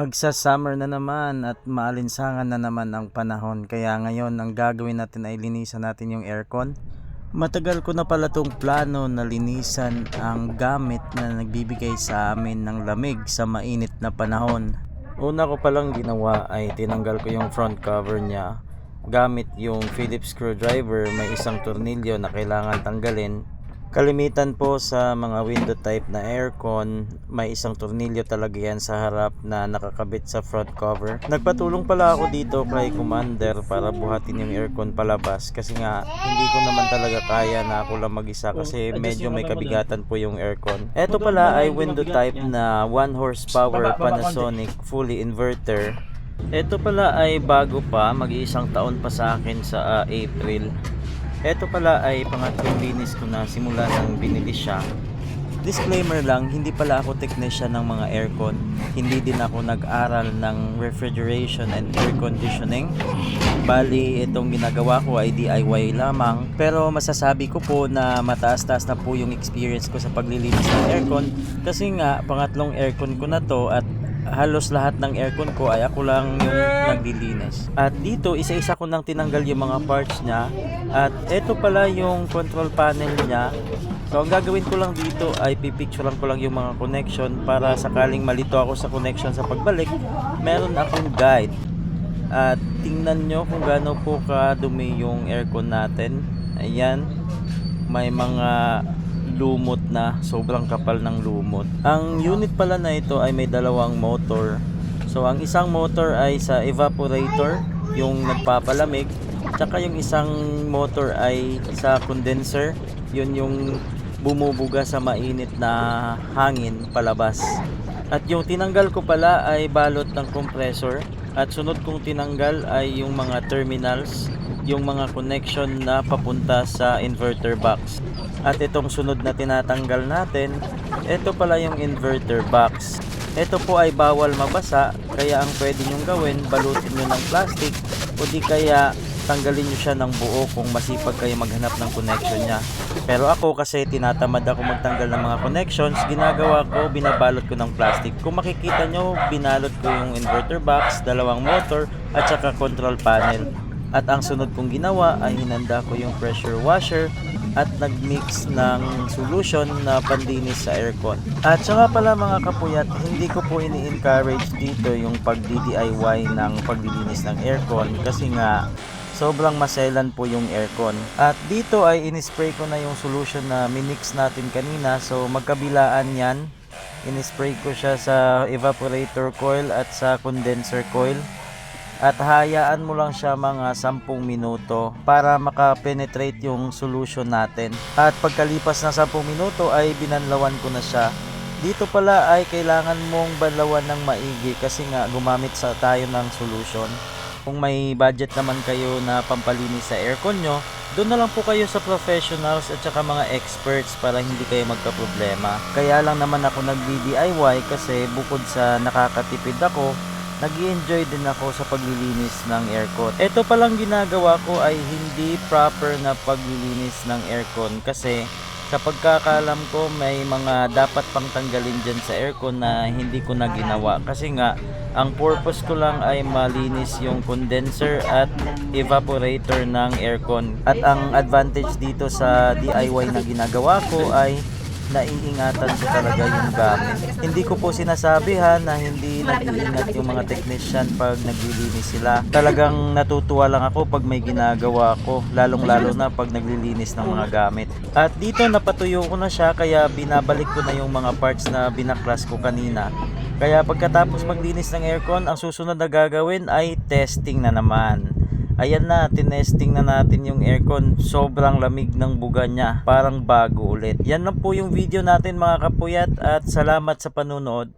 Magsa-summer na naman at maalinsangan na naman ang panahon, kaya ngayon ang gagawin natin ay linisan natin yung aircon. Matagal ko na pala tong plano na linisan ang gamit na nagbibigay sa amin ng lamig sa mainit na panahon. Una ko palang ginawa ay tinanggal ko yung front cover niya gamit yung Phillips screwdriver. May isang tornilyo na kailangan tanggalin. Kalimitan po sa mga window type na aircon, may isang tornilyo talaga yan sa harap na nakakabit sa front cover. Nagpatulong pala ako dito kay Commander para buhatin yung aircon palabas kasi nga hindi ko naman talaga kaya na ako lang mag-isa kasi medyo may kabigatan po yung aircon. Ito pala ay window type na 1 horsepower Panasonic fully inverter. Ito pala ay bago pa, mag-iisang taon pa sa akin sa April. Ito pala ay pangatlong linis ko na simula nang binili siya. Disclaimer lang, hindi pala ako technician ng mga aircon. Hindi din ako nag-aral ng refrigeration and air conditioning. Bali, itong ginagawa ko ay DIY lamang. Pero masasabi ko po na mataas-taas na po yung experience ko sa paglilinis ng aircon. Kasi nga, pangatlong aircon ko na to at halos lahat ng aircon ko ay ako lang yung naglilinis. At dito, isa-isa ko nang tinanggal yung mga parts niya. At ito pala yung control panel niya. So, ang gagawin ko lang dito ay pipicturean ko lang yung mga connection para sakaling malito ako sa connection sa pagbalik, meron akong guide. At tingnan nyo kung gaano po kadumi yung aircon natin. Ayan, may mga lumot na, sobrang kapal ng lumot. Ang unit pala na ito ay may dalawang motor. So ang isang motor ay sa evaporator, yung nagpapalamig, tsaka yung isang motor ay sa condenser, yun yung bumubuga sa mainit na hangin palabas. At yung tinanggal ko pala ay balot ng compressor, at sunod kong tinanggal ay yung mga terminals, yung mga connection na papunta sa inverter box. At itong sunod na tinatanggal natin, ito pala yung inverter box. Ito po ay bawal mabasa, kaya ang pwede nyong gawin, balutin nyo ng plastic o di kaya tanggalin nyo siya ng buo kung masipag kayo maghanap ng connection nya. Pero ako kasi tinatamad ako magtanggal ng mga connections, ginagawa ko, binabalot ko ng plastic. Kung makikita nyo, binalot ko yung inverter box, dalawang motor at saka control panel. At ang sunod kong ginawa ay hinanda ko yung pressure washer at nagmix ng solution na panlinis sa aircon. At saka pala mga kapuyat, hindi ko po ini-encourage dito yung pag-DIY ng paglilinis ng aircon kasi nga sobrang maselan po yung aircon. At dito ay in-spray ko na yung solution na minix natin kanina, so magkabilaan yan. In-spray ko siya sa evaporator coil at sa condenser coil. At hayaan mo lang siya mga 10 minuto para makapenetrate yung solution natin. At pagkalipas ng 10 minuto ay binanlawan ko na siya. Dito pala ay kailangan mong banlawan ng maigi kasi nga gumamit tayo ng solution. Kung may budget naman kayo na pampalinis sa aircon nyo, doon na lang po kayo sa professionals at saka mga experts para hindi kayo magka-problema. Kaya lang naman ako nag-DIY kasi bukod sa nakakatipid ako, nag-i-enjoy din ako sa paglilinis ng aircon. Ito palang ginagawa ko ay hindi proper na paglilinis ng aircon kasi sa pagkakalam ko may mga dapat pang tanggalin dyan sa aircon na hindi ko na ginawa. Kasi nga, ang purpose ko lang ay malinis yung condenser at evaporator ng aircon. At ang advantage dito sa DIY na ginagawa ko ay naiingatan ko talaga yung gamit. Hindi ko po sinasabihan na hindi nag-iingat yung mga technician pag naglilinis sila. Talagang natutuwa lang ako pag may ginagawa ko, lalong-lalo na pag naglilinis ng mga gamit. At dito napatuyo ko na siya kaya binabalik ko na yung mga parts na binaklas ko kanina. Kaya pagkatapos maglinis ng aircon, ang susunod na gagawin ay testing na naman. Ayan na, tinesting na natin yung aircon. Sobrang lamig ng buga niya. Parang bago ulit. Yan lang po yung video natin mga kapuyat at salamat sa panunood.